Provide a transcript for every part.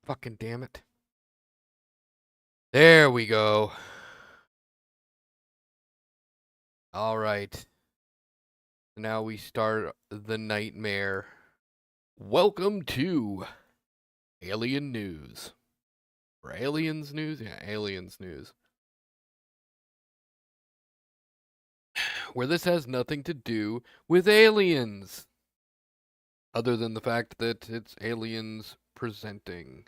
Fucking damn it. There we go. All right. Now we start the nightmare. Welcome to Alien News. Or Aliens News? Yeah, Aliens News. Where this has nothing to do with aliens. Other than the fact that it's aliens presenting.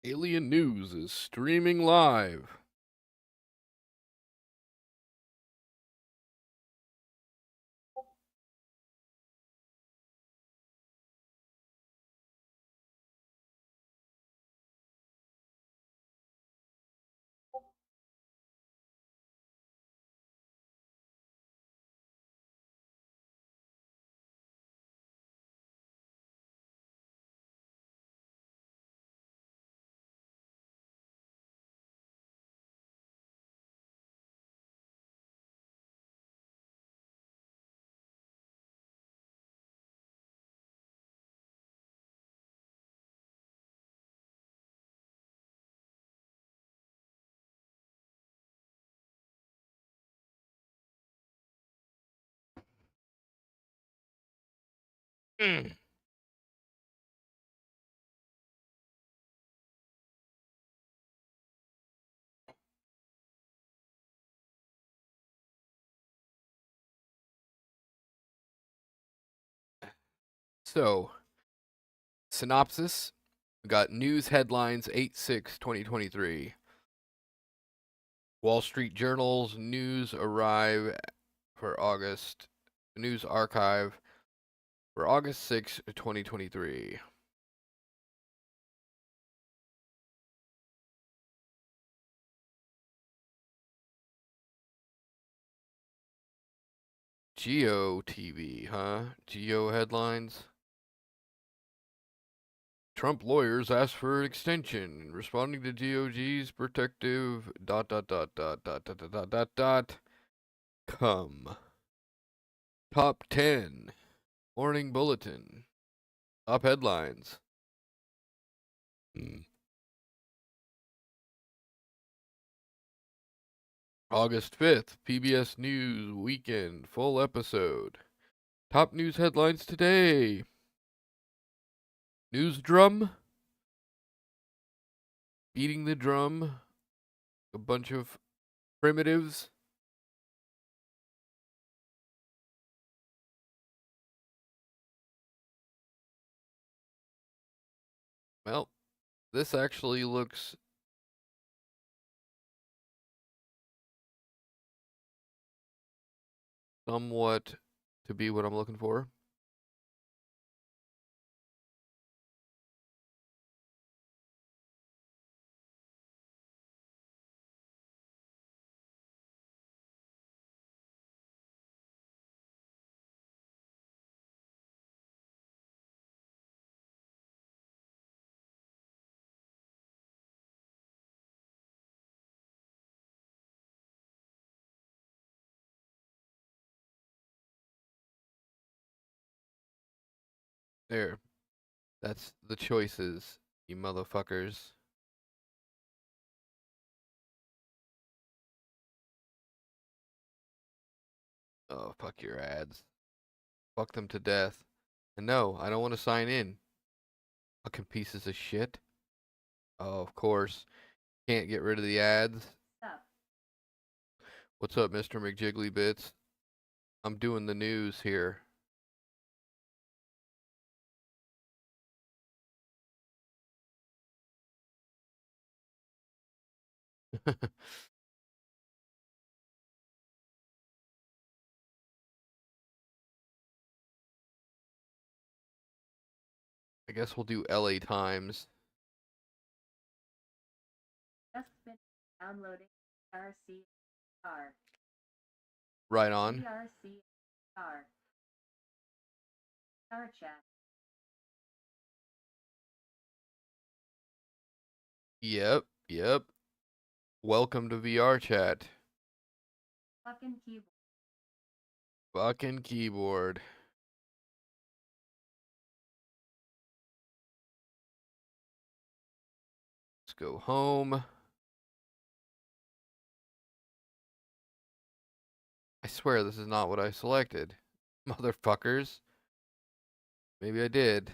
Alien News is streaming live. Mm. So, synopsis. We got news headlines 8/6/2023. Wall Street Journal's news arrive for August. News archive for August 6, 2023. Geo TV, huh? Geo headlines. Trump lawyers ask for extension, responding to DOJ's protective ... Come. Top 10. Morning Bulletin. Top headlines. August 5th, PBS News Weekend, full episode. Top news headlines today. News drum. Beating the drum. A bunch of primitives. Well, this actually looks somewhat to be what I'm looking for. There. That's the choices, you motherfuckers. Oh, fuck your ads. Fuck them to death. And no, I don't want to sign in. Fucking pieces of shit. Oh, of course. Can't get rid of the ads. What's up, Mr. McJiggly Bits? I'm doing the news here. I guess we'll do LA Times. Just finished downloading IRCR. Right on. IRCR. Star chat. Yep, yep. Welcome to VR chat. Fucking keyboard. Fucking keyboard. Let's go home. I swear this is not what I selected. Motherfuckers. Maybe I did.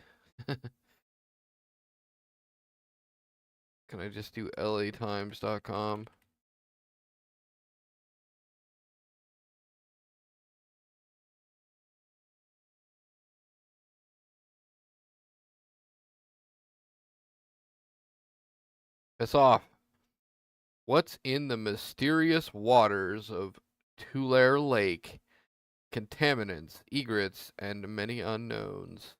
Can I just do latimes.com? Piss off. What's in the mysterious waters of Tulare Lake? Contaminants, egrets, and many unknowns.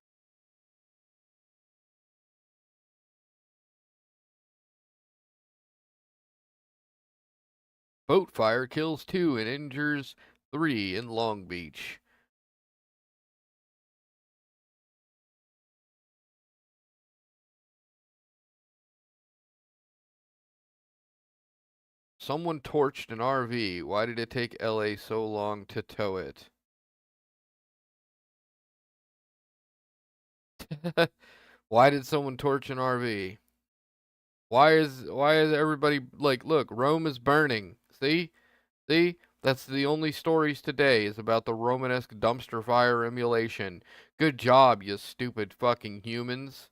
Boat fire kills 2 and injures 3 in Long Beach. Someone torched an RV. Why did it take LA so long to tow it? Why did someone torch an RV? Why is everybody like, look, Rome is burning. See? See? That's the only stories today is about the Romanesque dumpster fire emulation. Good job, you stupid fucking humans.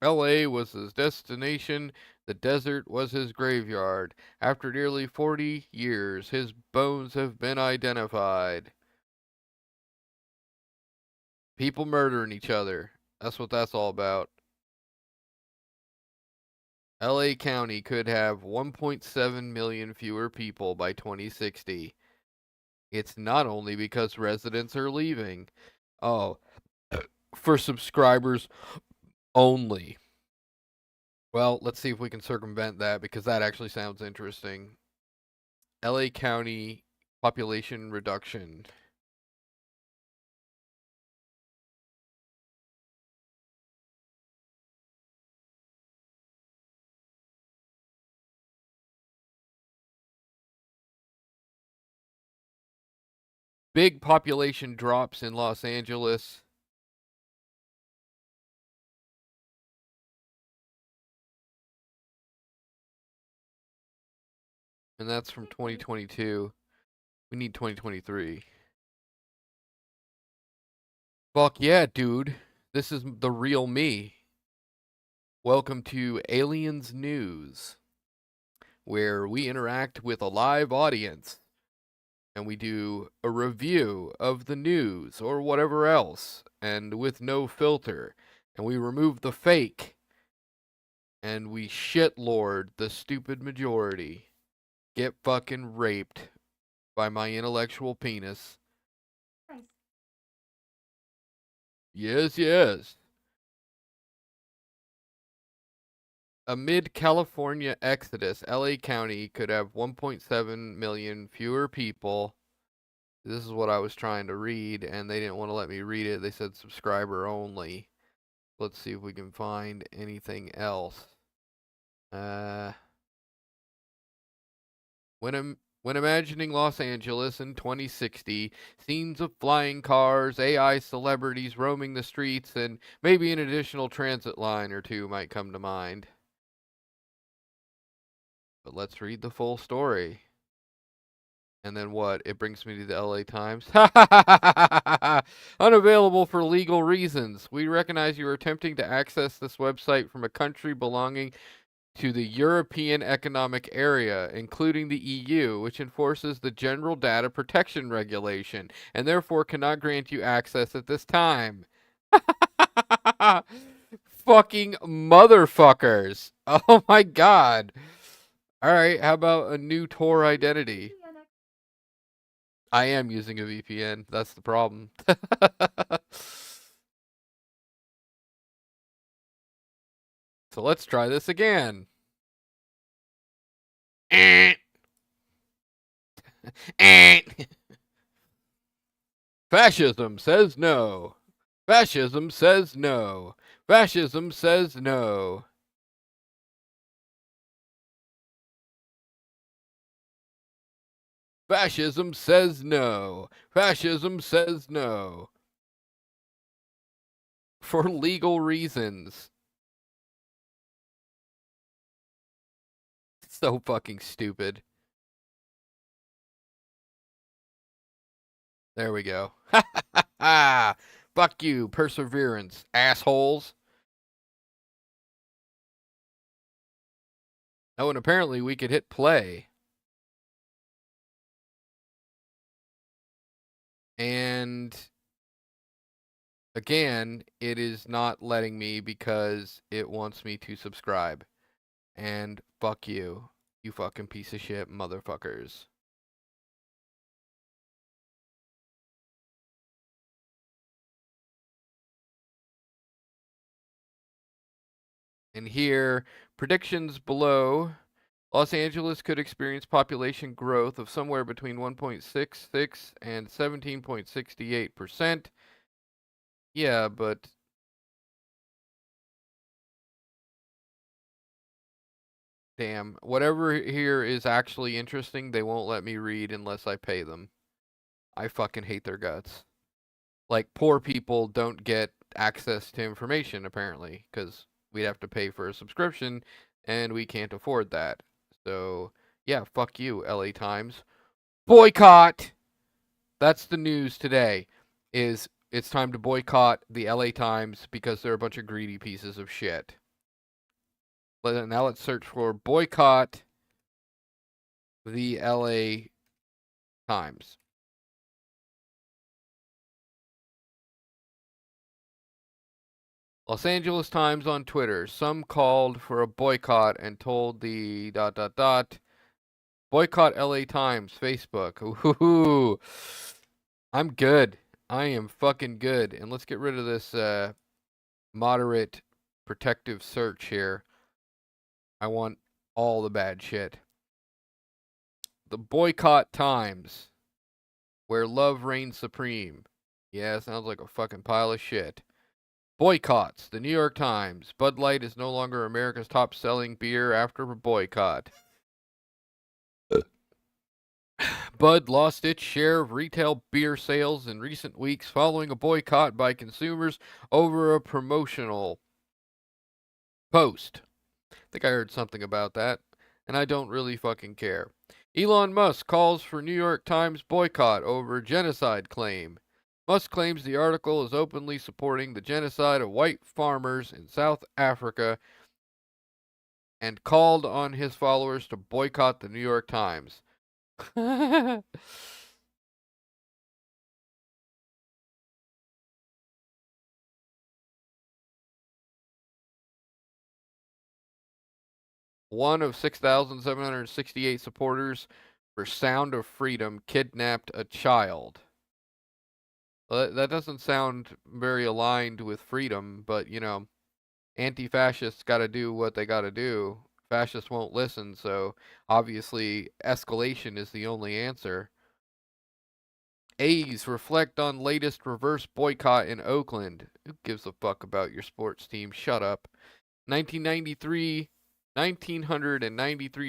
LA was his destination, the desert was his graveyard. After nearly 40 years, his bones have been identified. People murdering each other. That's what that's all about. LA County could have 1.7 million fewer people by 2060. It's not only because residents are leaving. Oh, for subscribers only. Well, let's see if we can circumvent that because that actually sounds interesting. LA County population reduction. Big population drops in Los Angeles. And that's from 2022. We need 2023. Fuck yeah, dude. This is the real me. Welcome to Aliens News, where we interact with a live audience and we do a review of the news or whatever else, and with no filter. And we remove the fake. And we shitlord the stupid majority. Get fucking raped by my intellectual penis. Nice. Yes, yes. Amid California exodus, LA County could have 1.7 million fewer people. This is what I was trying to read, and they didn't want to let me read it. They said subscriber only. Let's see if we can find anything else. When imagining Los Angeles in 2060, scenes of flying cars, AI celebrities roaming the streets, and maybe an additional transit line or two might come to mind. But let's read the full story. And then what? It brings me to the LA Times. Unavailable for legal reasons. We recognize you are attempting to access this website from a country belonging to the European Economic Area, including the EU, which enforces the General Data Protection Regulation, and therefore cannot grant you access at this time. Fucking motherfuckers. Oh my god. Alright, how about a new Tor identity? I am using a VPN. That's the problem. So let's try this again. Fascism says no. Fascism says no. Fascism says no. Fascism says no. Fascism says no. For legal reasons. So fucking stupid. There we go. Ha ha ha ha! Fuck you, perseverance, assholes. Oh, and apparently we could hit play. And again, it is not letting me because it wants me to subscribe. And fuck you, you fucking piece of shit motherfuckers. And here, predictions below. Los Angeles could experience population growth of somewhere between 1.66 and 17.68%. Yeah, but damn, whatever here is actually interesting, they won't let me read unless I pay them. I fucking hate their guts. Like, poor people don't get access to information, apparently, because we'd have to pay for a subscription, and we can't afford that. So, yeah, fuck you, LA Times. Boycott! That's the news today, is it's time to boycott the LA Times because they're a bunch of greedy pieces of shit. Now let's search for boycott the LA Times. Los Angeles Times on Twitter. Some called for a boycott and told the ... Boycott LA Times, Facebook. Ooh, I'm good. I am fucking good. And let's get rid of this moderate protective search here. I want all the bad shit. The Boycott Times, where love reigns supreme. Yeah, sounds like a fucking pile of shit. Boycotts. The New York Times. Bud Light is no longer America's top-selling beer after a boycott. Bud lost its share of retail beer sales in recent weeks following a boycott by consumers over a promotional post. I think I heard something about that, and I don't really fucking care. Elon Musk calls for New York Times boycott over genocide claim. Musk claims the article is openly supporting the genocide of white farmers in South Africa and called on his followers to boycott the New York Times. One of 6,768 supporters for Sound of Freedom kidnapped a child. Well, that doesn't sound very aligned with freedom, but you know, anti-fascists got to do what they got to do. Fascists won't listen, so obviously escalation is the only answer. A's reflect on latest reverse boycott in Oakland. Who gives a fuck about your sports team? Shut up. 1993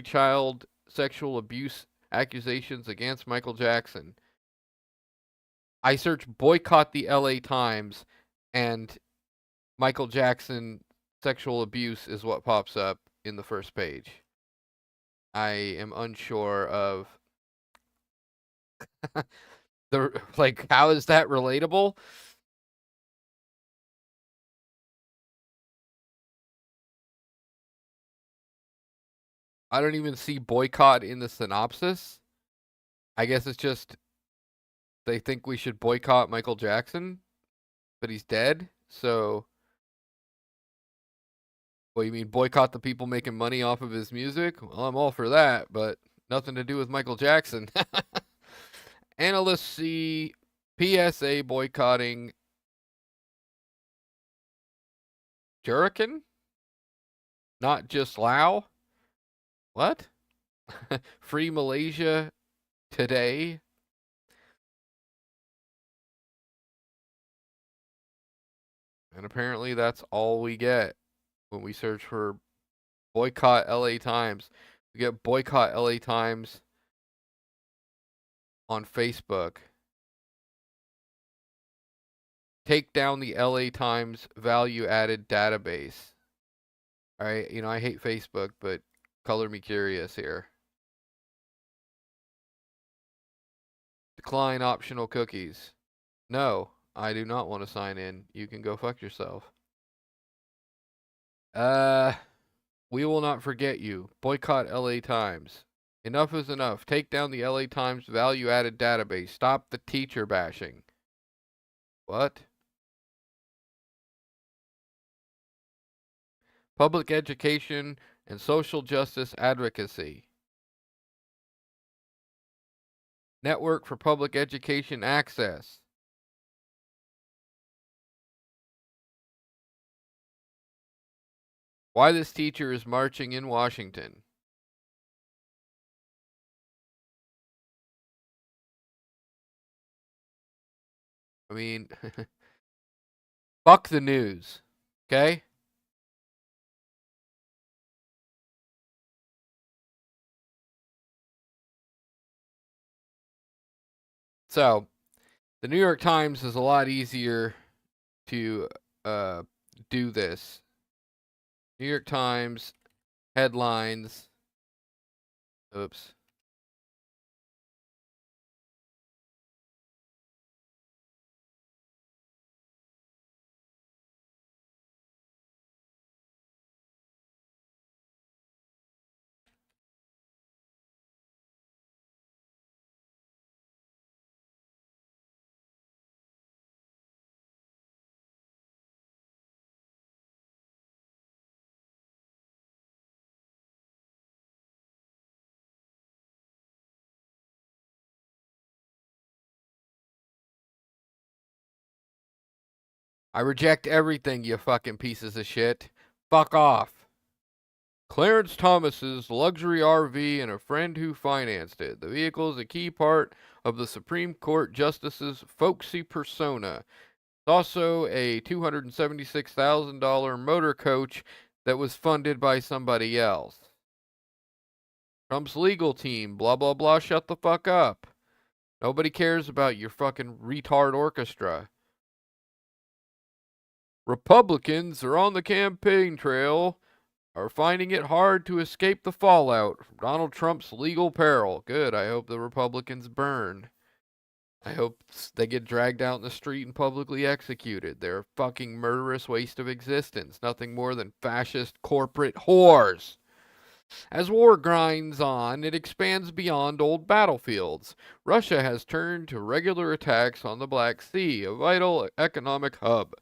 child sexual abuse accusations against Michael Jackson. I search boycott the LA Times and Michael Jackson sexual abuse is what pops up in the first page. I am unsure of How is that relatable? I don't even see boycott in the synopsis. I guess it's just they think we should boycott Michael Jackson, but he's dead. So, what you mean boycott the people making money off of his music? Well, I'm all for that, but nothing to do with Michael Jackson. Analysts see PSA boycotting Jerrican, not just Lao. What? Free Malaysia today. And apparently that's all we get when we search for boycott LA Times. We get boycott LA Times on Facebook. Take down the LA Times value added database. All right, I hate Facebook, but color me curious here. Decline optional cookies. No, I do not want to sign in. You can go fuck yourself. We will not forget you. Boycott LA Times. Enough is enough. Take down the LA Times value added database. Stop the teacher bashing. What? Public education and social justice advocacy. Network for Public Education Access. Why this teacher is marching in Washington. I mean, fuck the news. Okay? So, the New York Times is a lot easier to do this. New York Times headlines. Oops. I reject everything, you fucking pieces of shit. Fuck off. Clarence Thomas's luxury RV and a friend who financed it. The vehicle is a key part of the Supreme Court Justice's folksy persona. It's also a $276,000 motor coach that was funded by somebody else. Trump's legal team, blah, blah, blah, shut the fuck up. Nobody cares about your fucking retard orchestra. Republicans are on the campaign trail, are finding it hard to escape the fallout from Donald Trump's legal peril. Good, I hope the Republicans burn. I hope they get dragged out in the street and publicly executed. They're a fucking murderous waste of existence. Nothing more than fascist corporate whores. As war grinds on, it expands beyond old battlefields. Russia has turned to regular attacks on the Black Sea, a vital economic hub,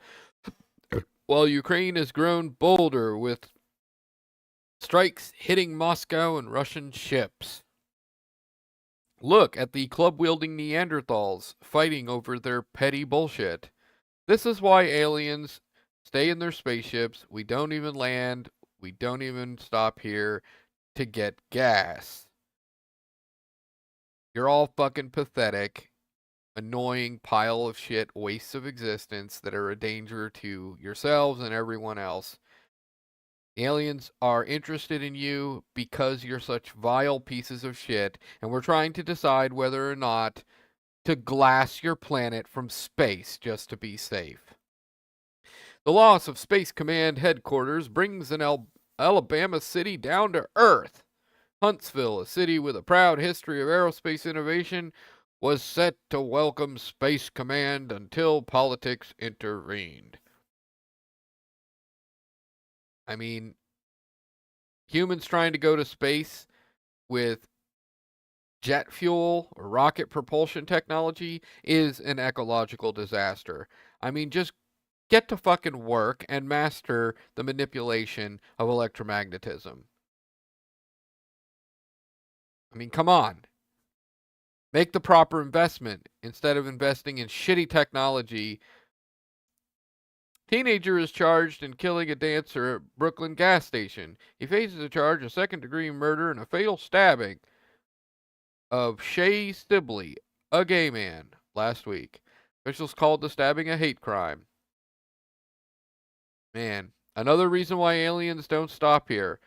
while Ukraine has grown bolder with strikes hitting Moscow and Russian ships. Look at the club-wielding Neanderthals fighting over their petty bullshit. This is why aliens stay in their spaceships. We don't even land. We don't even stop here to get gas. You're all fucking pathetic, annoying pile of shit, wastes of existence that are a danger to yourselves and everyone else. The aliens are interested in you because you're such vile pieces of shit, and we're trying to decide whether or not to glass your planet from space just to be safe. The loss of Space Command headquarters brings an Alabama city down to earth. Huntsville, a city with a proud history of aerospace innovation, was set to welcome Space Command until politics intervened. I mean, humans trying to go to space with jet fuel or rocket propulsion technology is an ecological disaster. I mean, just get to fucking work and master the manipulation of electromagnetism. I mean, come on. Make the proper investment instead of investing in shitty technology. Teenager is charged in killing a dancer at Brooklyn gas station. He faces a charge of second-degree murder and a fatal stabbing of Shay Sibley, a gay man, last week. Officials called the stabbing a hate crime. Man, another reason why aliens don't stop here.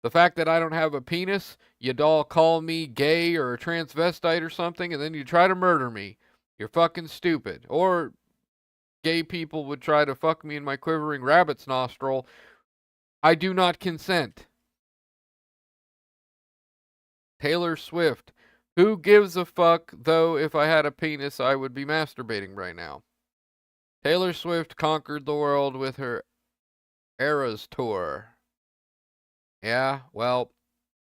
The fact that I don't have a penis, you'd all call me gay or a transvestite or something, and then you try to murder me. You're fucking stupid. Or gay people would try to fuck me in my quivering rabbit's nostril. I do not consent. Taylor Swift. Who gives a fuck, though, if I had a penis, I would be masturbating right now. Taylor Swift conquered the world with her Eras tour. Yeah, well,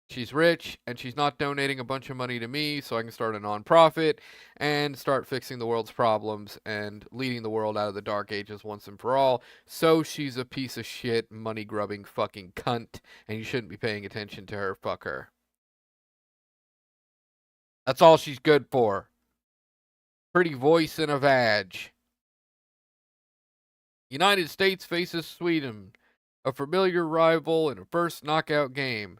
she's rich, and she's not donating a bunch of money to me, so I can start a nonprofit and start fixing the world's problems and leading the world out of the dark ages once and for all. So she's a piece of shit, money-grubbing fucking cunt, and you shouldn't be paying attention to her. Fuck her. That's all she's good for. Pretty voice and a vag. United States faces Sweden, a familiar rival in a first knockout game.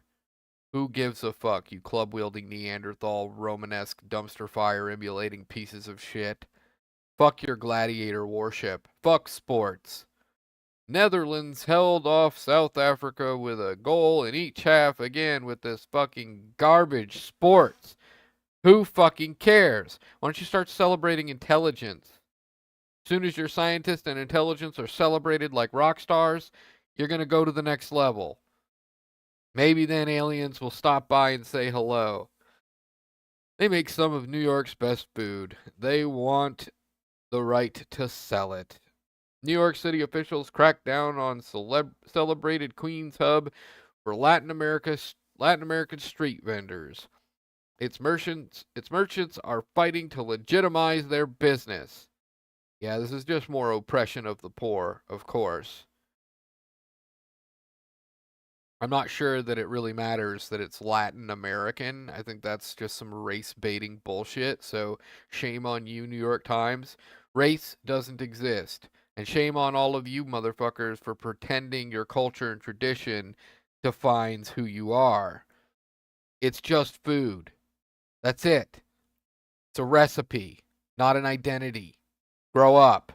Who gives a fuck, you club-wielding Neanderthal, Romanesque, dumpster fire-emulating pieces of shit? Fuck your gladiator warship. Fuck sports. Netherlands held off South Africa with a goal in each half again with this fucking garbage sports. Who fucking cares? Why don't you start celebrating intelligence? As soon as your scientists and intelligence are celebrated like rock stars, you're going to go to the next level. Maybe then aliens will stop by and say hello. They make some of New York's best food. They want the right to sell it. New York City officials crack down on celebrated Queens hub for Latin American street vendors. Its merchants are fighting to legitimize their business. Yeah, this is just more oppression of the poor, of course. I'm not sure that it really matters that it's Latin American. I think that's just some race baiting bullshit. So shame on you, New York Times. Race doesn't exist. And shame on all of you motherfuckers for pretending your culture and tradition defines who you are. It's just food. That's it. It's a recipe, not an identity. Grow up.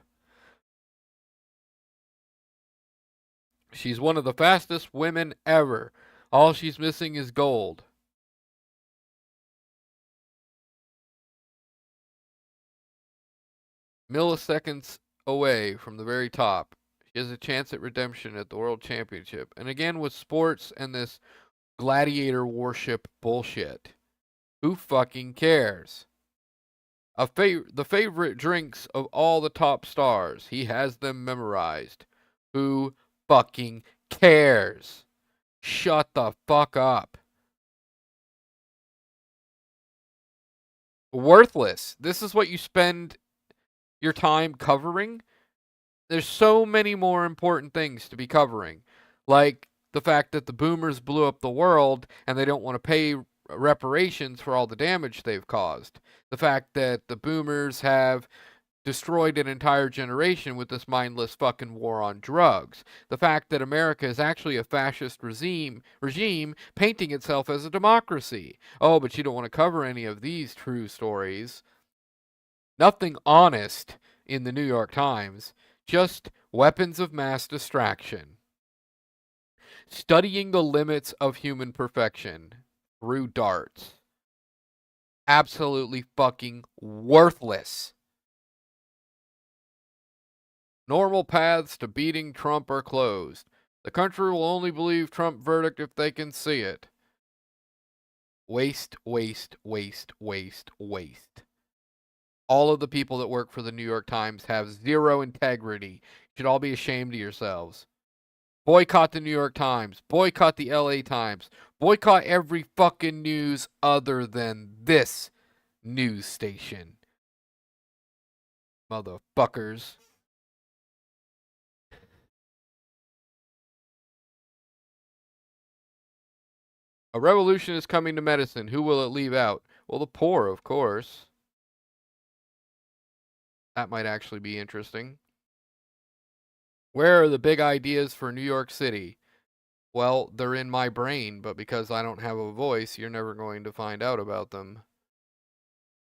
She's one of the fastest women ever. All she's missing is gold. Milliseconds away from the very top. She has a chance at redemption at the World Championship. And again, with sports and this gladiator warship bullshit. Who fucking cares? The favorite drinks of all the top stars. He has them memorized. Who fucking cares? Shut the fuck up. Worthless. This is what you spend your time covering? There's so many more important things to be covering. Like the fact that the boomers blew up the world and they don't want to pay reparations for all the damage they've caused. The fact that the boomers have destroyed an entire generation with this mindless fucking war on drugs. The fact that America is actually a fascist regime painting itself as a democracy. Oh, but you don't want to cover any of these true stories. Nothing honest in the New York Times, just weapons of mass distraction. Studying the limits of human perfection through darts. Absolutely fucking worthless. Normal paths to beating Trump are closed. The country will only believe Trump verdict if they can see it. Waste, waste, waste, waste, waste. All of the people that work for the New York Times have zero integrity. You should all be ashamed of yourselves. Boycott the New York Times. Boycott the LA Times. Boycott every fucking news other than this news station. Motherfuckers. A revolution is coming to medicine. Who will it leave out? Well, the poor, of course. That might actually be interesting. Where are the big ideas for New York City? Well, they're in my brain, but because I don't have a voice, you're never going to find out about them.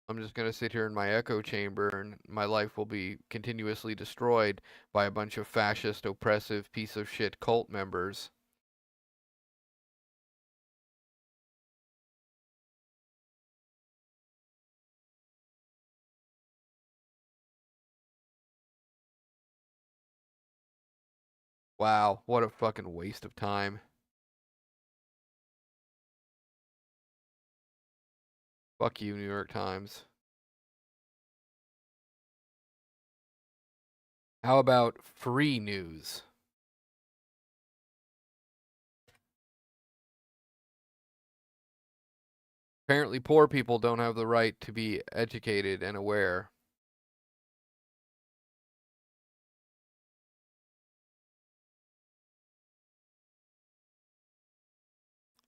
I'm just going to sit here in my echo chamber and my life will be continuously destroyed by a bunch of fascist, oppressive, piece of shit cult members. Wow, what a fucking waste of time. Fuck you, New York Times. How about free news? Apparently, poor people don't have the right to be educated and aware.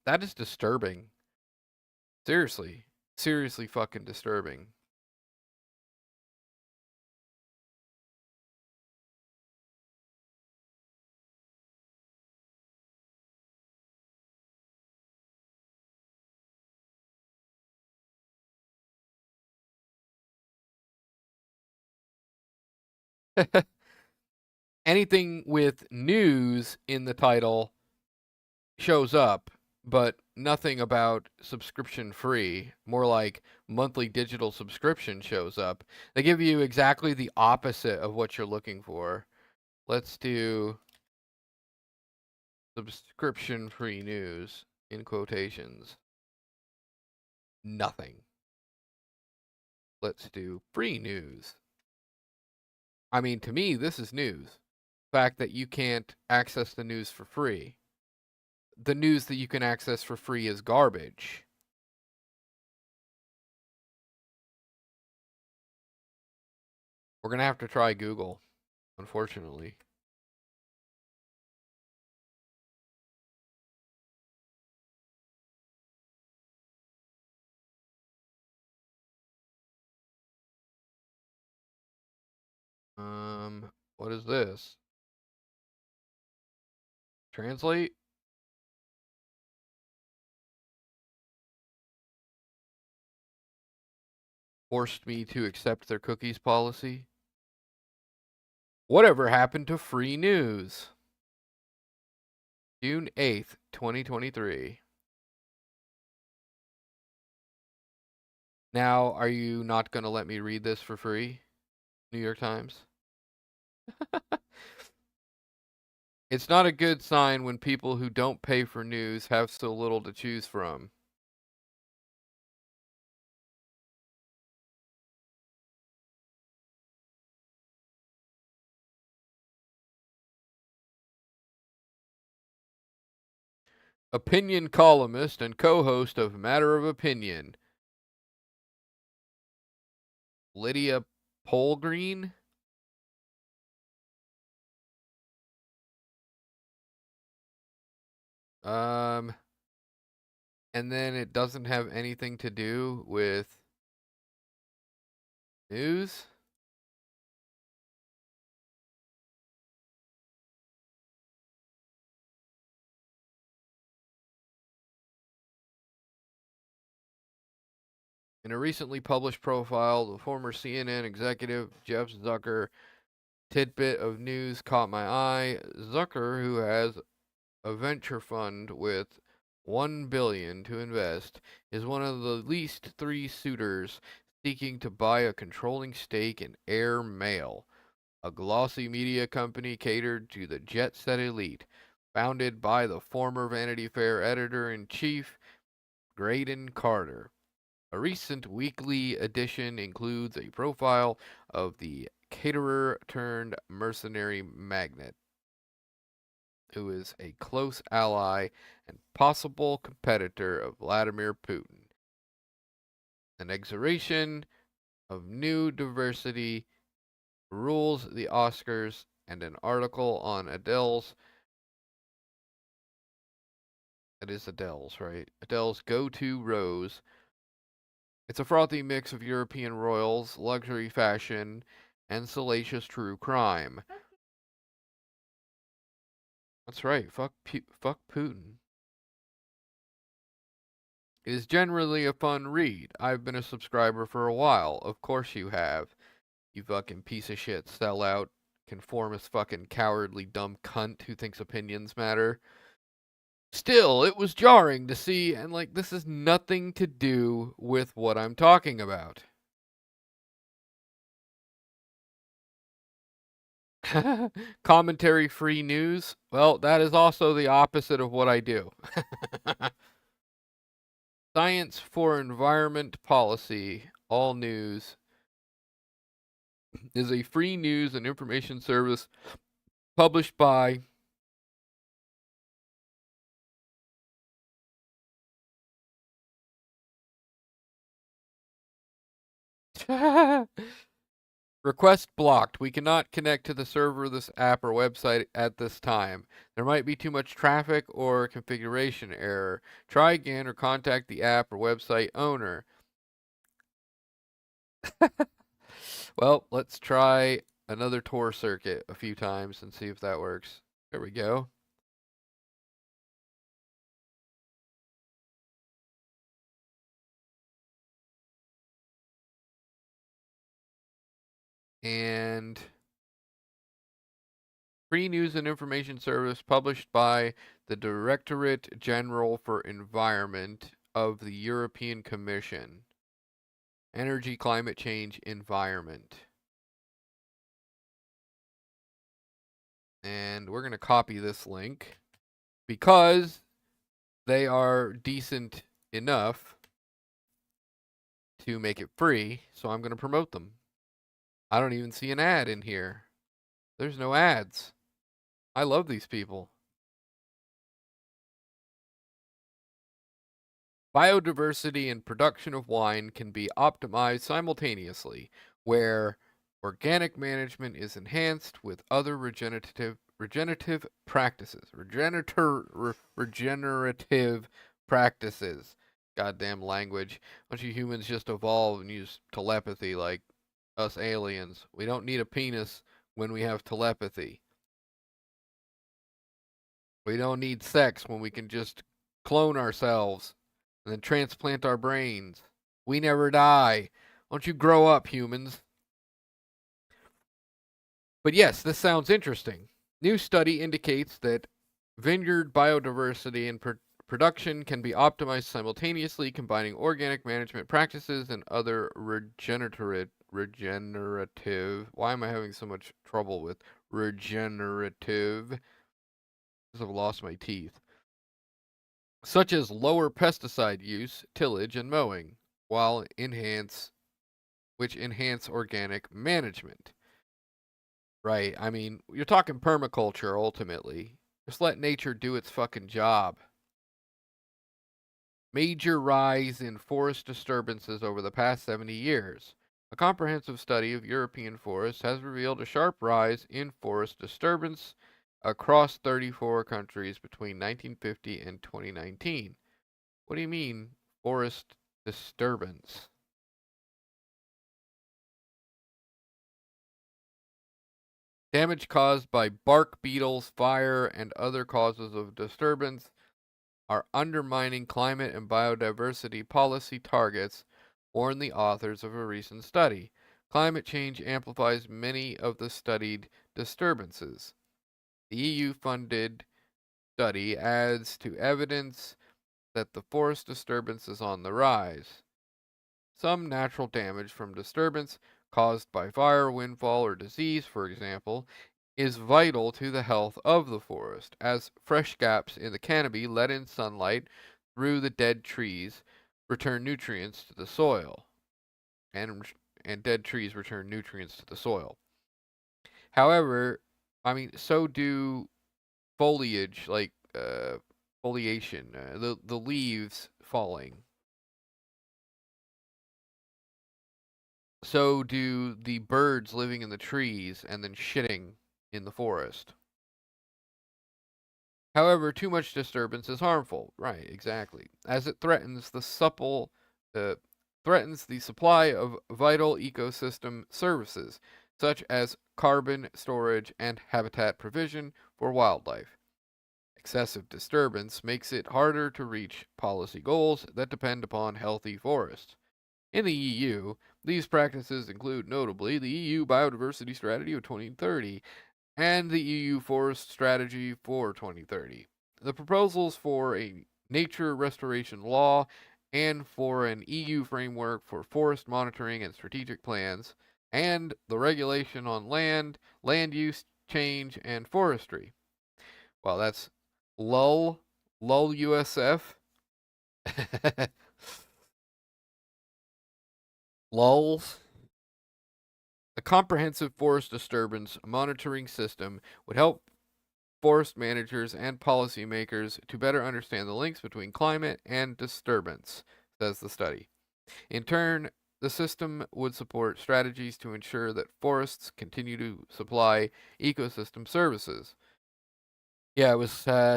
That is disturbing. Seriously. Seriously fucking disturbing. Anything with news in the title shows up, but nothing about subscription free. More like monthly digital subscription shows up. They give you exactly the opposite of what you're looking for. Let's do subscription free news in quotations. Nothing. Let's do free news. I mean, to me, this is news. The fact that you can't access the news for free. The news that you can access for free is garbage. We're going to have to try Google, unfortunately. What is this? Translate? Forced me to accept their cookies policy? Whatever happened to free news? June 8th, 2023. Now, are you not going to let me read this for free? New York Times? It's not a good sign when people who don't pay for news have so little to choose from. Opinion columnist and co-host of Matter of Opinion, Lydia Polgreen? Um, and then it doesn't have anything to do with news? In a recently published profile, the former CNN executive Jeff Zucker tidbit of news caught my eye. Zucker, who has a venture fund with 1 billion to invest, is one of the least three suitors seeking to buy a controlling stake in Air Mail, a glossy media company catered to the jet-set elite, founded by the former Vanity Fair editor-in-chief Graydon Carter. A recent weekly edition includes a profile of the caterer turned mercenary magnate, who is a close ally and possible competitor of Vladimir Putin. An exoration of new diversity rules the Oscars, and an article on Adele's, it is Adele's, right? Adele's go-to rose. It's a frothy mix of European royals, luxury fashion, and salacious true crime. That's right. Fuck Putin. It is generally a fun read. I've been a subscriber for a while. Of course you have. You fucking piece of shit, sellout, conformist fucking cowardly dumb cunt who thinks opinions matter. Still, it was jarring to see, and like, this has nothing to do with what I'm talking about. Commentary free news? Well, that is also the opposite of what I do. Science for Environment Policy, all news, is a free news and information service published by request blocked. We cannot connect to the server of this app or website at this time. There might be too much traffic or configuration error. Try again or contact the app or website owner. Well, let's try another Tor circuit a few times and see if that works. There we go. And free news and information service published by the Directorate General for Environment of the European Commission. Energy, climate change, environment. And we're going to copy this link because they are decent enough to make it free, so I'm going to promote them. I don't even see an ad in here. There's no ads. I love these people. Biodiversity and production of wine can be optimized simultaneously, where organic management is enhanced with other regenerative practices. Regenerative practices. Goddamn language. A bunch of humans just evolve and use telepathy like us aliens. We don't need a penis when we have telepathy. We don't need sex when we can just clone ourselves and then transplant our brains. We never die. Don't you grow up, humans? But yes, this sounds interesting. New study indicates that vineyard biodiversity and production can be optimized simultaneously, combining organic management practices and other regenerative. Why am I having so much trouble with regenerative? Because I've lost my teeth. Such as lower pesticide use, tillage, and mowing, which enhance organic management. Right? I mean, you're talking permaculture ultimately. Just let nature do its fucking job. Major rise in forest disturbances over the past 70 years. A comprehensive study of European forests has revealed a sharp rise in forest disturbance across 34 countries between 1950 and 2019. What do you mean, forest disturbance? Damage caused by bark beetles, fire, and other causes of disturbance are undermining climate and biodiversity policy targets, warn the authors of a recent study. Climate change amplifies many of the studied disturbances. The EU-funded study adds to evidence that the forest disturbance is on the rise. Some natural damage from disturbance caused by fire, windfall, or disease, for example, is vital to the health of the forest, as fresh gaps in the canopy let in sunlight through the dead trees, return nutrients to the soil, and dead trees return nutrients to the soil. However, I mean, so do foliage, like foliation, the leaves falling. So do the birds living in the trees and then shitting in the forest. However, too much disturbance is harmful. Right, exactly. As it threatens uh, threatens the supply of vital ecosystem services, such as carbon storage and habitat provision for wildlife. Excessive disturbance makes it harder to reach policy goals that depend upon healthy forests. In the EU, these practices include notably the EU Biodiversity Strategy of 2030 and the EU Forest Strategy for 2030. The proposals for a nature restoration law and for an EU framework for forest monitoring and strategic plans, and the regulation on land use change, and forestry. Well, that's LUL USF. LULs. A comprehensive forest disturbance monitoring system would help forest managers and policymakers to better understand the links between climate and disturbance, says the study. In turn, the system would support strategies to ensure that forests continue to supply ecosystem services. Yeah, it was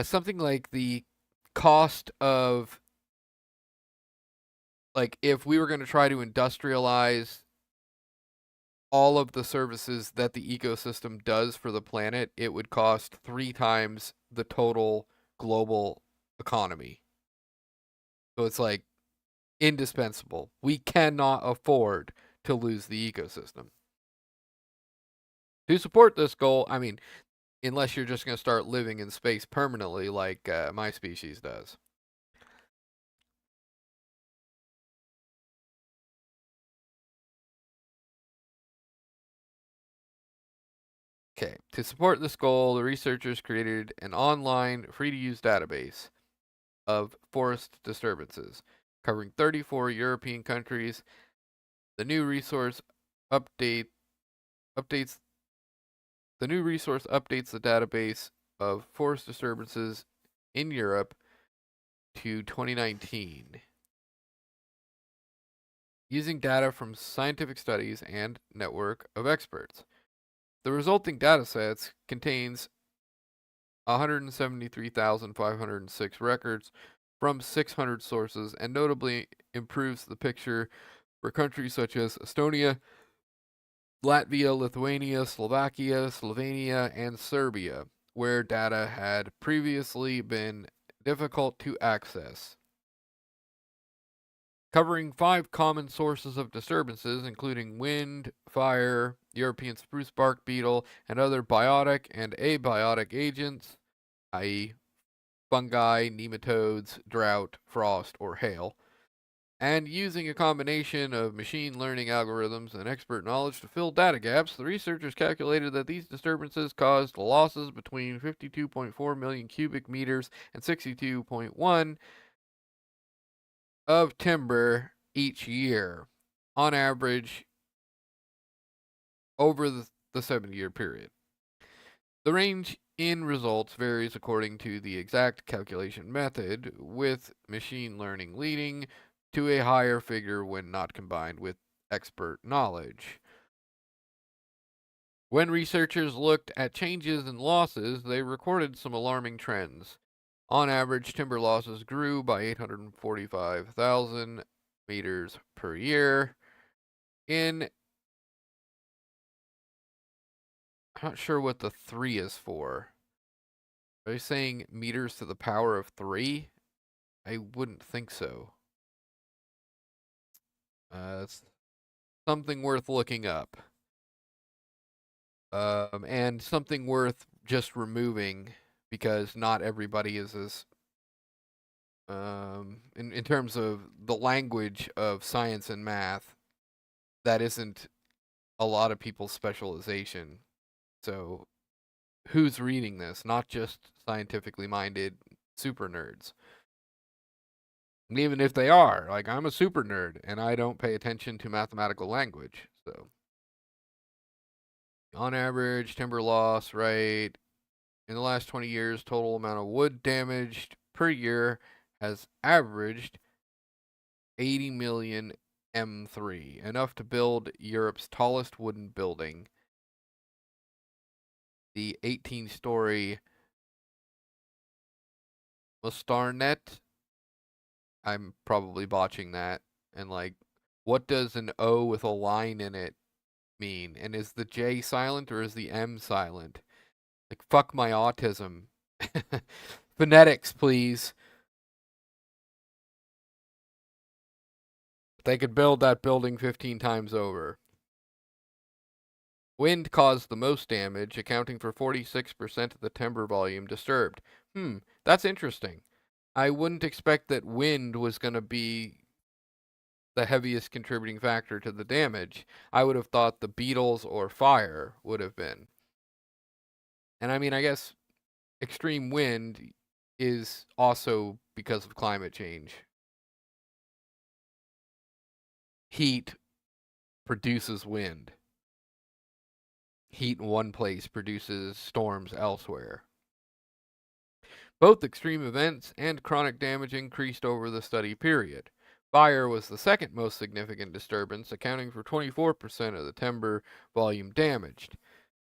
something like the cost of, like, if we were going to try to industrialize all of the services that the ecosystem does for the planet, it would cost 3 times the total global economy. So it's like indispensable. We cannot afford to lose the ecosystem. To support this goal, I mean, unless you're just going to start living in space permanently like my species does. Okay, to support this goal, the researchers created an online, free to use database of forest disturbances covering 34 European countries. The new resource update updates the new resource updates the database of forest disturbances in Europe to 2019 using data from scientific studies and network of experts. The resulting datasets contains 173,506 records from 600 sources and notably improves the picture for countries such as Estonia, Latvia, Lithuania, Slovakia, Slovenia, and Serbia, where data had previously been difficult to access. Covering 5 common sources of disturbances, including wind, fire, European spruce bark beetle, and other biotic and abiotic agents, i.e., fungi, nematodes, drought, frost, or hail, and using a combination of machine learning algorithms and expert knowledge to fill data gaps, the researchers calculated that these disturbances caused losses between 52.4 million cubic meters and 62.1 of timber each year, on average over the 7-year period. The range in results varies according to the exact calculation method, with machine learning leading to a higher figure when not combined with expert knowledge. When researchers looked at changes in losses, they recorded some alarming trends. On average, timber losses grew by 845,000 meters per year. I'm not sure what the 3 is for. Are they saying meters to the power of 3? I wouldn't think so. It's something worth looking up. And something worth just removing because not everybody is as in terms of the language of science and math, that isn't a lot of people's specialization. So who's reading this? Not just scientifically minded super nerds. Even if they are, like, I'm a super nerd and I don't pay attention to mathematical language. So, on average, timber loss, right? In the last 20 years, total amount of wood damaged per year has averaged 80 million M3, enough to build Europe's tallest wooden building, the 18-story Mustarnet. I'm probably botching that. And, like, what does an O with a line in it mean? And is the J silent or is the M silent? Like, fuck my autism. Phonetics, please. They could build that building 15 times over. Wind caused the most damage, accounting for 46% of the timber volume disturbed. That's interesting. I wouldn't expect that wind was going to be the heaviest contributing factor to the damage. I would have thought the beetles or fire would have been. And I mean, I guess extreme wind is also because of climate change. Heat produces wind. Heat in one place produces storms elsewhere. Both extreme events and chronic damage increased over the study period. Fire was the second most significant disturbance, accounting for 24% of the timber volume damaged.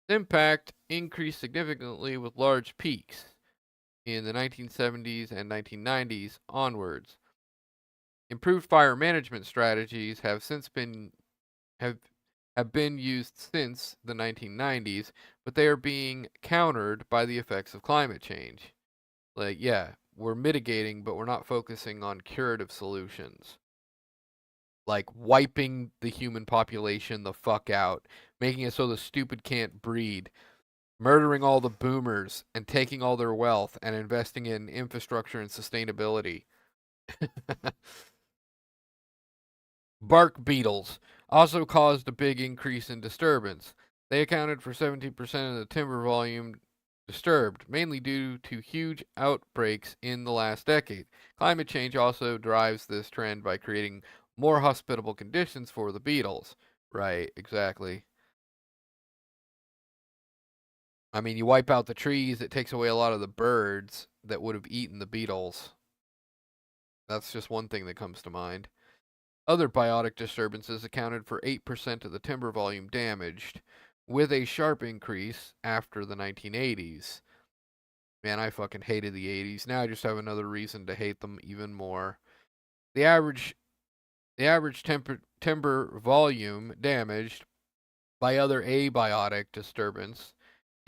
The impact increased significantly with large peaks in the 1970s and 1990s onwards. Improved fire management strategies have since been have have been used since the 1990s, but they are being countered by the effects of climate change. Like, yeah, we're mitigating, but we're not focusing on curative solutions. Like wiping the human population the fuck out, making it so the stupid can't breed, murdering all the boomers and taking all their wealth and investing in infrastructure and sustainability. Bark beetles also caused a big increase in disturbance. They accounted for 17% of the timber volume disturbed, mainly due to huge outbreaks in the last decade. Climate change also drives this trend by creating more hospitable conditions for the beetles. Right, exactly. I mean, you wipe out the trees, it takes away a lot of the birds that would have eaten the beetles. That's just one thing that comes to mind. Other biotic disturbances accounted for 8% of the timber volume damaged, with a sharp increase after the 1980s. Man, I fucking hated the 80s. Now I just have another reason to hate them even more. The average timber volume damaged by other abiotic disturbance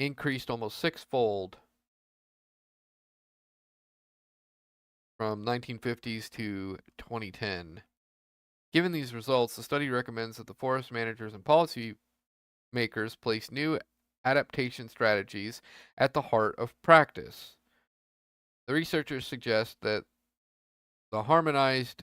increased almost sixfold from 1950s to 2010. Given these results, the study recommends that the forest managers and policy makers place new adaptation strategies at the heart of practice. The researchers suggest that the harmonized,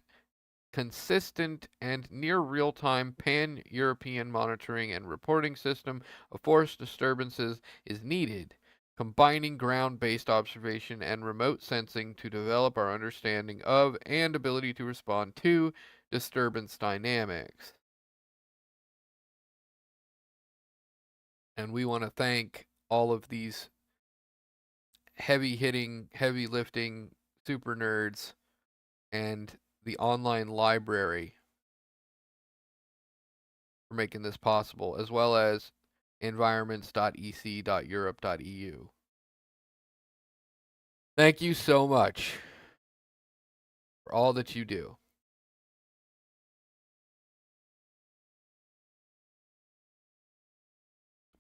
consistent, and near real time pan European monitoring and reporting system of forest disturbances is needed, combining ground based observation and remote sensing to develop our understanding of and ability to respond to disturbance dynamics. And we want to thank all of these heavy hitting, heavy lifting super nerds and the online library for making this possible, as well as environments.ec.europe.eu. Thank you so much for all that you do.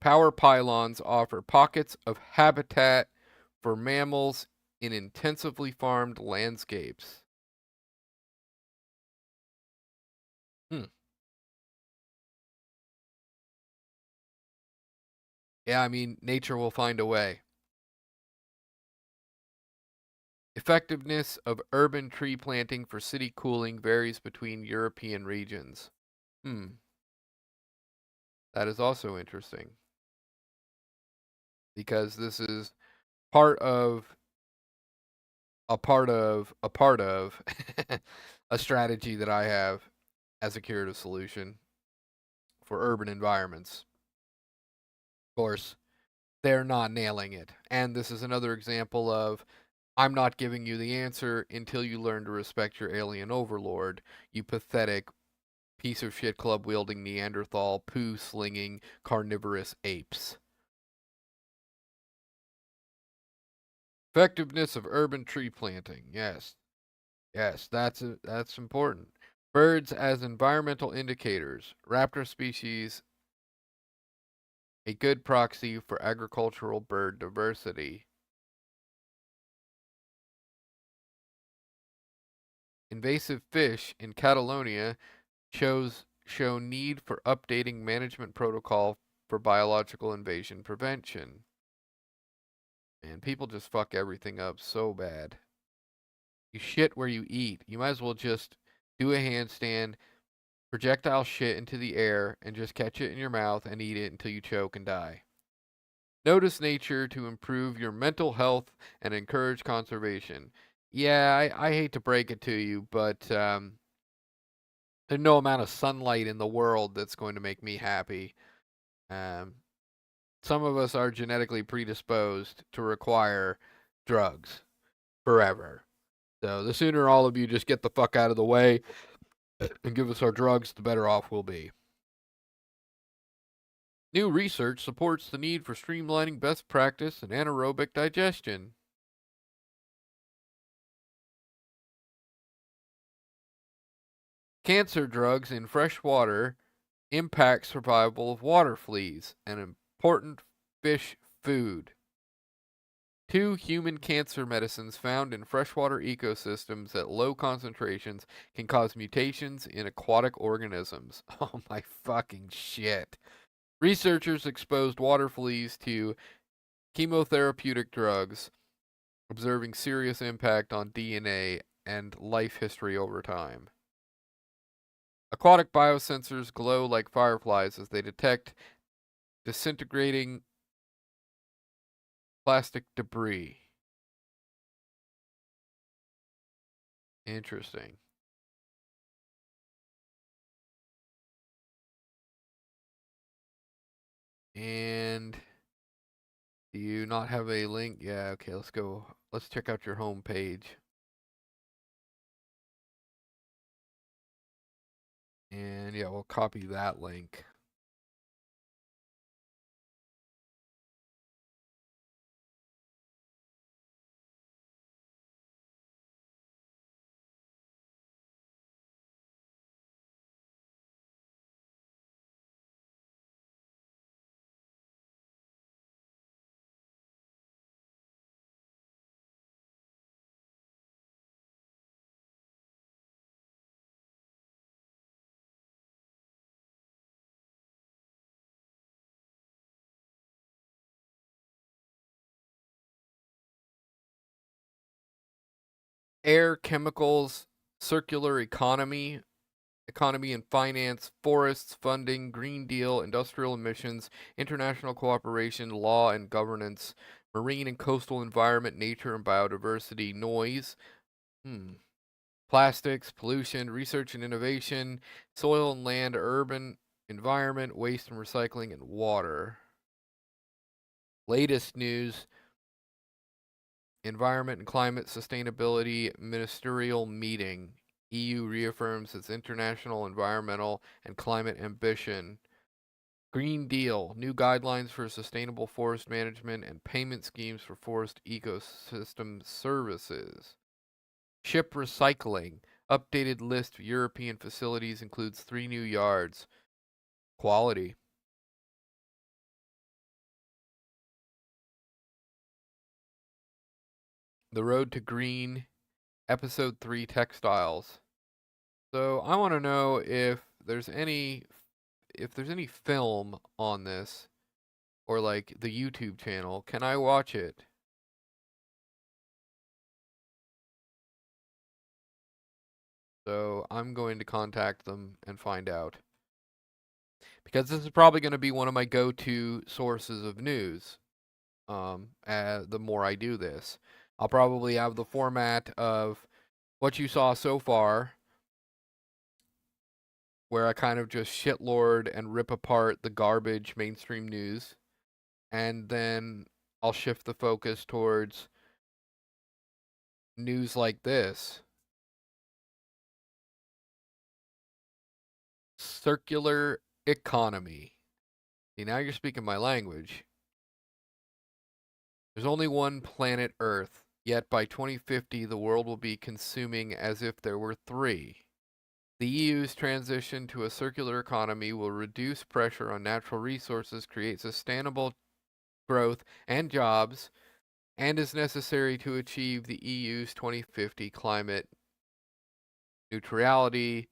Power pylons offer pockets of habitat for mammals in intensively farmed landscapes. Hmm. Yeah, I mean, nature will find a way. Effectiveness of urban tree planting for city cooling varies between European regions. That is also interesting because this is part of a part of a strategy that I have as a curative solution for urban environments. Of course, they're not nailing it. And this is another example of I'm not giving you the answer until you learn to respect your alien overlord, you pathetic piece of shit club wielding Neanderthal poo slinging carnivorous apes. Effectiveness of urban tree planting. Yes. Yes, that's important. Birds as environmental indicators. Raptor species a good proxy for agricultural bird diversity. Invasive fish in Catalonia show need for updating management protocol for biological invasion prevention. And people just fuck everything up so bad. You shit where you eat. You might as well just do a handstand, projectile shit into the air, and just catch it in your mouth and eat it until you choke and die. Notice nature to improve your mental health and encourage conservation. Yeah, I hate to break it to you, but there's no amount of sunlight in the world that's going to make me happy. Um, some of us are genetically predisposed to require drugs forever. So the sooner all of you just get the fuck out of the way and give us our drugs, the better off we'll be. New research supports the need for streamlining best practice in anaerobic digestion. Cancer drugs in fresh water impact survival of water fleas, an important fish food. 2 human cancer medicines found in freshwater ecosystems at low concentrations can cause mutations in aquatic organisms. Oh my fucking shit. Researchers exposed water fleas to chemotherapeutic drugs, observing serious impact on DNA and life history over time. Aquatic biosensors glow like fireflies as they detect disintegrating plastic debris. Interesting. And do you not have a link? Yeah, okay, let's go. Let's check out your home page. And yeah, we'll copy that link. Air, chemicals, circular economy, economy and finance, forests, funding, Green Deal, industrial emissions, international cooperation, law and governance, marine and coastal environment, nature and biodiversity, noise, plastics, pollution, research and innovation, soil and land, urban environment, waste and recycling, and water. Latest news: Environment and Climate Sustainability Ministerial Meeting. EU reaffirms its international environmental and climate ambition. Green Deal, new guidelines for sustainable forest management and payment schemes for forest ecosystem services. Ship recycling, updated list of European facilities includes 3 new yards. Quality. The Road to Green, Episode 3 Textiles. So I want to know if there's any film on this or like the YouTube channel. Can I watch it? So I'm going to contact them and find out. Because this is probably going to be one of my go-to sources of news. The more I do this. I'll probably have the format of what you saw so far, where I kind of just shitlord and rip apart the garbage mainstream news, and then I'll shift the focus towards news like this. Circular economy. See, now you're speaking my language. There's only one planet Earth, yet by 2050 the world will be consuming as if there were three. The EU's transition to a circular economy will reduce pressure on natural resources, create sustainable growth and jobs, and is necessary to achieve the EU's 2050 climate neutrality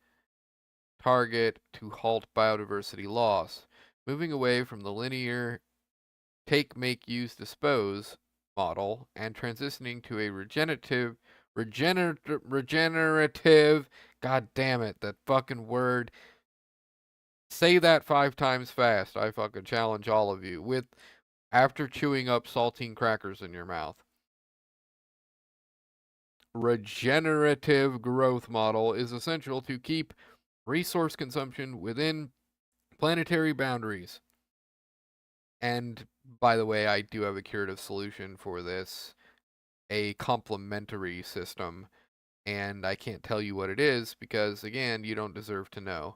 target to halt biodiversity loss, moving away from the linear take, make, use, dispose model and transitioning to a regenerative, god damn it, that fucking word. Say that 5 times fast. I fucking challenge all of you with after chewing up saltine crackers in your mouth. Regenerative growth model is essential to keep resource consumption within planetary boundaries. And by the way, I do have a curative solution for this, a complementary system, and I can't tell you what it is because, again, you don't deserve to know.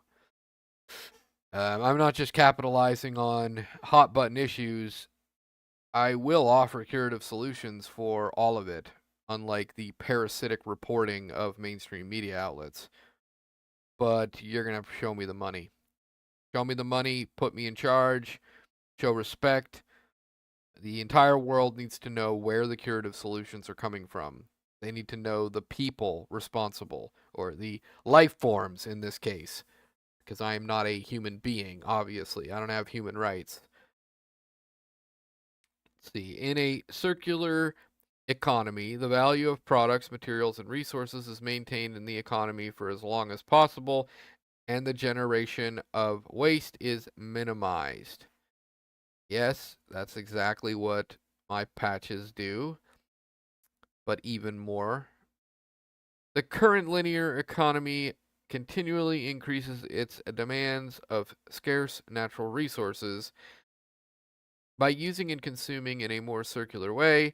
I'm not just capitalizing on hot button issues. I will offer curative solutions for all of it, unlike the parasitic reporting of mainstream media outlets. But you're going to have to show me the money. Show me the money, put me in charge, show respect. The entire world needs to know where the curative solutions are coming from. They need to know the people responsible, or the life forms in this case, because I am not a human being, obviously. I don't have human rights. Let's see. In a circular economy, the value of products, materials, and resources is maintained in the economy for as long as possible, and the generation of waste is minimized. Yes, that's exactly what my patches do, but even more. The current linear economy continually increases its demands of scarce natural resources. By using and consuming in a more circular way,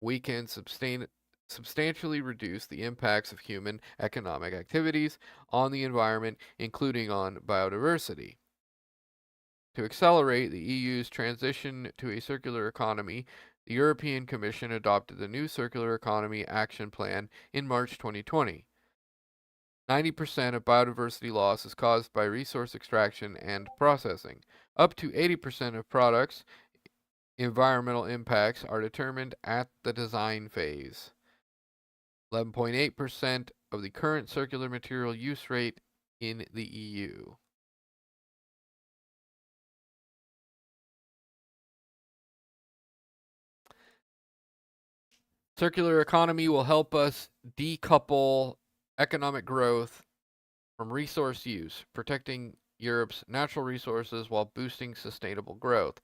we can substantially reduce the impacts of human economic activities on the environment, including on biodiversity. To accelerate the EU's transition to a circular economy, the European Commission adopted the new Circular Economy Action Plan in March 2020. 90% of biodiversity loss is caused by resource extraction and processing. Up to 80% of products' environmental impacts are determined at the design phase. 11.8% of the current circular material use rate in the EU. Circular economy will help us decouple economic growth from resource use, protecting Europe's natural resources while boosting sustainable growth.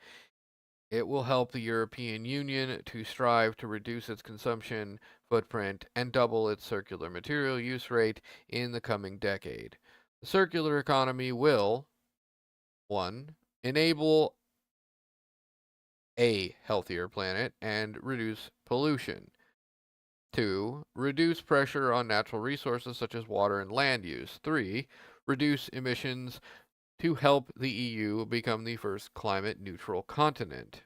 It will help the European Union to strive to reduce its consumption footprint and double its circular material use rate in the coming decade. The circular economy will 1. Enable a healthier planet and reduce pollution. 2. Reduce pressure on natural resources such as water and land use. 3. Reduce emissions to help the EU become the first climate neutral continent.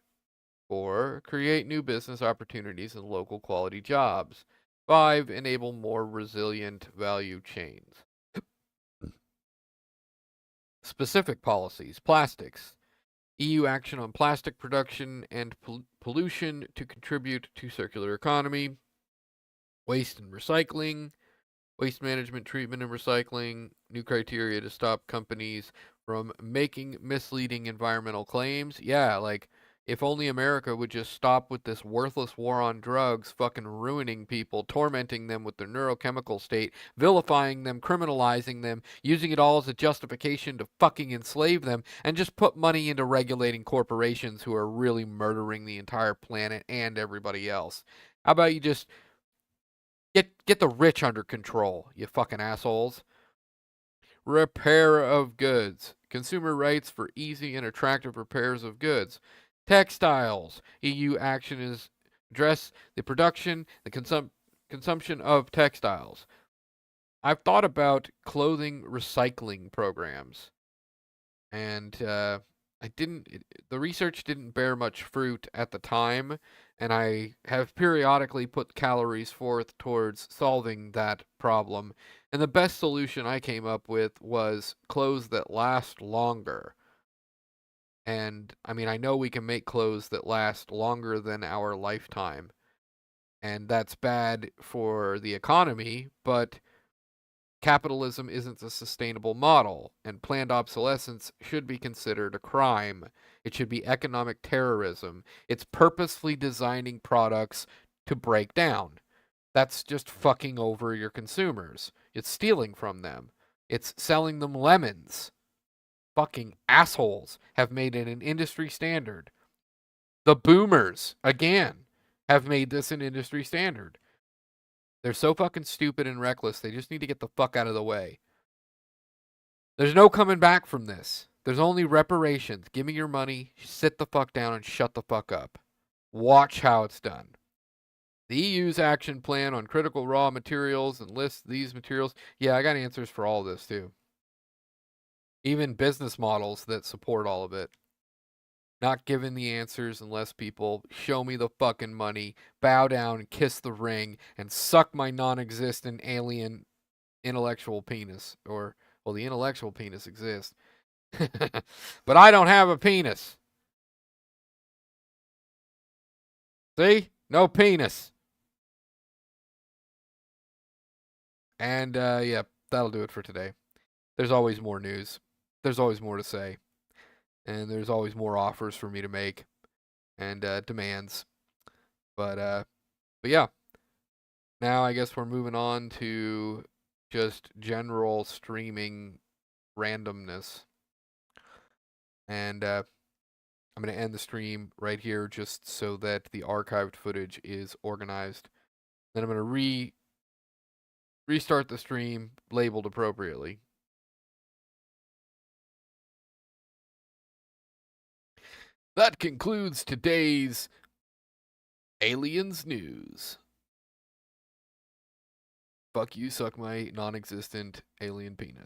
4. Create new business opportunities and local quality jobs. 5. Enable more resilient value chains. Specific policies. Plastics. EU action on plastic production and pollution to contribute to circular economy. Waste and recycling. Waste management, treatment, and recycling. New criteria to stop companies from making misleading environmental claims. Yeah, like, if only America would just stop with this worthless war on drugs, fucking ruining people, tormenting them with their neurochemical state, vilifying them, criminalizing them, using it all as a justification to fucking enslave them, and just put money into regulating corporations who are really murdering the entire planet and everybody else. How about you just get the rich under control, you fucking assholes. Repair of goods. Consumer rights for easy and attractive repairs of goods. Textiles. EU action is address the production, the consumption of textiles. I've thought about clothing recycling programs, and I didn't. The research didn't bear much fruit at the time, and I have periodically put calories forth towards solving that problem. And the best solution I came up with was clothes that last longer. And I mean, I know we can make clothes that last longer than our lifetime, and that's bad for the economy, but capitalism isn't a sustainable model, and planned obsolescence should be considered a crime. It should be economic terrorism. It's purposefully designing products to break down. That's just fucking over your consumers. It's stealing from them. It's selling them lemons. Fucking assholes have made it an industry standard. The boomers, again, have made this an industry standard. They're so fucking stupid and reckless, they just need to get the fuck out of the way. There's no coming back from this. There's only reparations. Give me your money, sit the fuck down, and shut the fuck up. Watch how it's done. The EU's action plan on critical raw materials and lists these materials. Yeah, I got answers for all this too. Even business models that support all of it. Not giving the answers unless people show me the fucking money, bow down and kiss the ring, and suck my non-existent alien intellectual penis. Or, well, the intellectual penis exists. But I don't have a penis. See? No penis. And, yeah, that'll do it for today. There's always more news. There's always more to say. And there's always more offers for me to make. And, demands. But yeah. Now I guess we're moving on to just general streaming randomness. And I'm going to end the stream right here just so that the archived footage is organized. Then I'm going to restart the stream labeled appropriately. That concludes today's Aliens News. Fuck you, suck my non-existent alien penis.